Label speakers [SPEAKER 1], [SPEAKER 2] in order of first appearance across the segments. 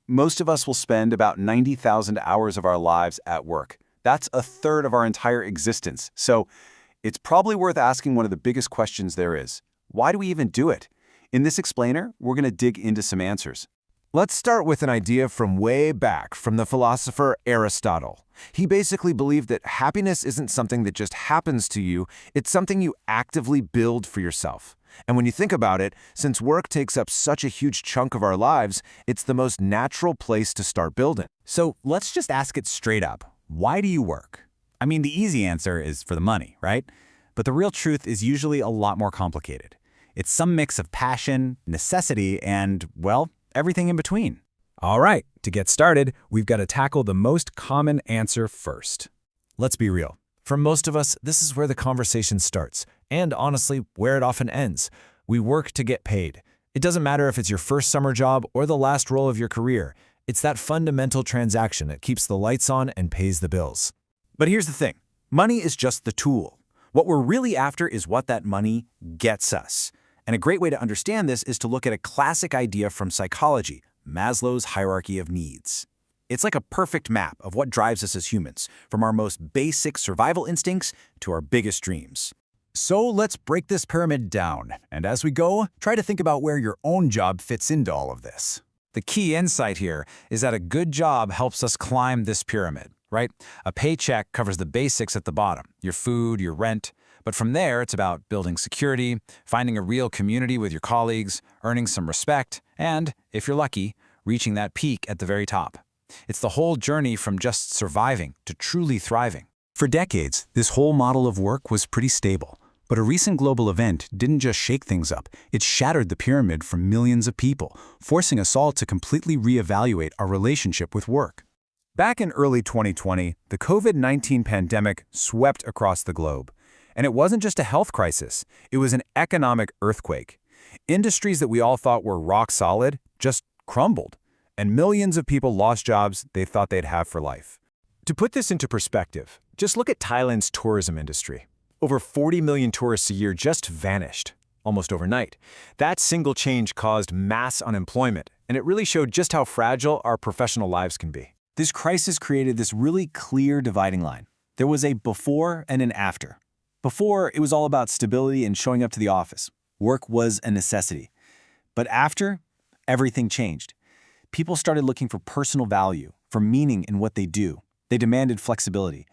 [SPEAKER 1] Most of us will spend about 90,000 hours of our lives at work. That's a third of our entire existence. So it's probably worth asking one of the biggest questions there is. Why do we even do it? In this explainer, we're going to dig into some answers.
[SPEAKER 2] Let's start with an idea from way back from the philosopher Aristotle. He basically believed that happiness isn't something that just happens to you, it's something you actively build for yourself. And when you think about it, since work takes up such a huge chunk of our lives, it's the most natural place to start building.
[SPEAKER 3] So let's just ask it straight up. Why do you work? I mean, the easy answer is for the money, right? But the real truth is usually a lot more complicated. It's some mix of passion, necessity, and, well, everything in between.
[SPEAKER 4] All right, to get started, we've got to tackle the most common answer first. Let's be real. For most of us, this is where the conversation starts, and honestly, where it often ends. We work to get paid. It doesn't matter if it's your first summer job or the last role of your career. It's that fundamental transaction that keeps the lights on and pays the bills.
[SPEAKER 3] But here's the thing. Money is just the tool. What we're really after is what that money gets us. And a great way to understand this is to look at a classic idea from psychology, Maslow's hierarchy of needs. It's like a perfect map of what drives us as humans, from our most basic survival instincts to our biggest dreams. So let's break this pyramid down, and as we go, try to think about where your own job fits into all of this. The key insight here is that a good job helps us climb this pyramid, right? A paycheck covers the basics at the bottom, your food, your rent. But from there, it's about building security, finding a real community with your colleagues, earning some respect, and, if you're lucky, reaching that peak at the very top. It's the whole journey from just surviving to truly thriving. For decades, this whole model of work was pretty stable. But a recent global event didn't just shake things up, it shattered the pyramid for millions of people, forcing us all to completely reevaluate our relationship with work. Back in early 2020, the COVID-19 pandemic swept across the globe. And it wasn't just a health crisis, it was an economic earthquake. Industries that we all thought were rock solid just crumbled, and millions of people lost jobs they thought they'd have for life.
[SPEAKER 4] To put this into perspective, just look at Thailand's tourism industry. Over 40 million tourists a year just vanished, almost overnight. That single change caused mass unemployment, and it really showed just how fragile our professional lives can be.
[SPEAKER 3] This crisis created this really clear dividing line. There was a before and an after. Before, it was all about stability and showing up to the office. Work was a necessity. But after, everything changed. People started looking for personal value, for meaning in what they do. They demanded flexibility.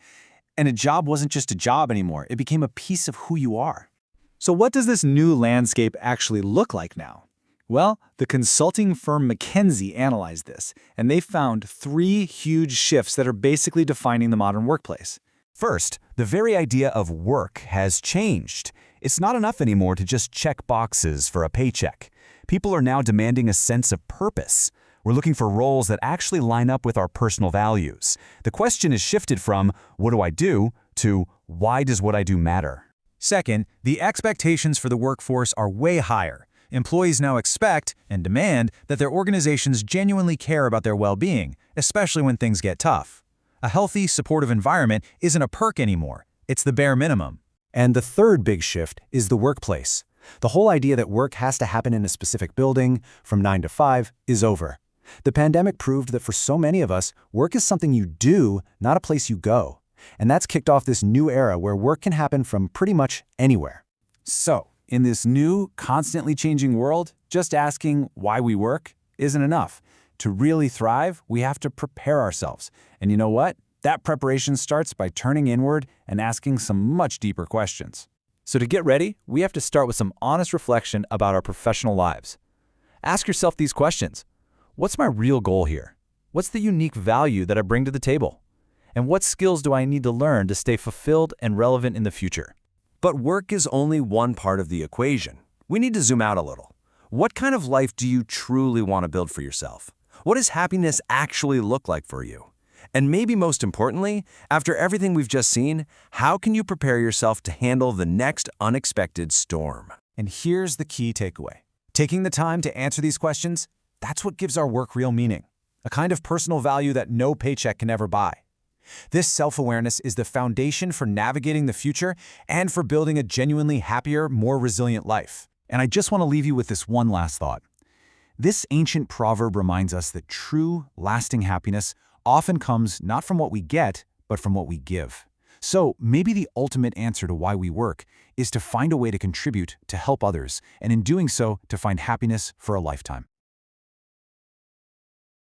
[SPEAKER 3] And a job wasn't just a job anymore. It became a piece of who you are.
[SPEAKER 4] So what does this new landscape actually look like now? Well, the consulting firm McKinsey analyzed this, and they found 3 huge shifts that are basically defining the modern workplace.
[SPEAKER 2] First, the very idea of work has changed. It's not enough anymore to just check boxes for a paycheck. People are now demanding a sense of purpose. We're looking for roles that actually line up with our personal values. The question is shifted from, what do I do, to why does what I do matter?
[SPEAKER 3] Second, the expectations for the workforce are way higher. Employees now expect and demand that their organizations genuinely care about their well-being, especially when things get tough. A healthy, supportive environment isn't a perk anymore. It's the bare minimum.
[SPEAKER 5] And the third big shift is the workplace. The whole idea that work has to happen in a specific building from 9 to 5 is over. The pandemic proved that for so many of us, work is something you do, not a place you go. And that's kicked off this new era where work can happen from pretty much anywhere.
[SPEAKER 3] So, in this new, constantly changing world, just asking why we work isn't enough. To really thrive, we have to prepare ourselves. And you know what? That preparation starts by turning inward and asking some much deeper questions.
[SPEAKER 4] So to get ready, we have to start with some honest reflection about our professional lives. Ask yourself these questions. What's my real goal here? What's the unique value that I bring to the table? And what skills do I need to learn to stay fulfilled and relevant in the future?
[SPEAKER 2] But work is only one part of the equation. We need to zoom out a little. What kind of life do you truly want to build for yourself? What does happiness actually look like for you? And maybe most importantly, after everything we've just seen, how can you prepare yourself to handle the next unexpected storm?
[SPEAKER 3] And here's the key takeaway. Taking the time to answer these questions, that's what gives our work real meaning, a kind of personal value that no paycheck can ever buy. This self-awareness is the foundation for navigating the future and for building a genuinely happier, more resilient life. And I just want to leave you with this one last thought.
[SPEAKER 5] This ancient proverb reminds us that true, lasting happiness often comes not from what we get, but from what we give. So maybe the ultimate answer to why we work is to find a way to contribute, to help others, and in doing so, to find happiness for a lifetime.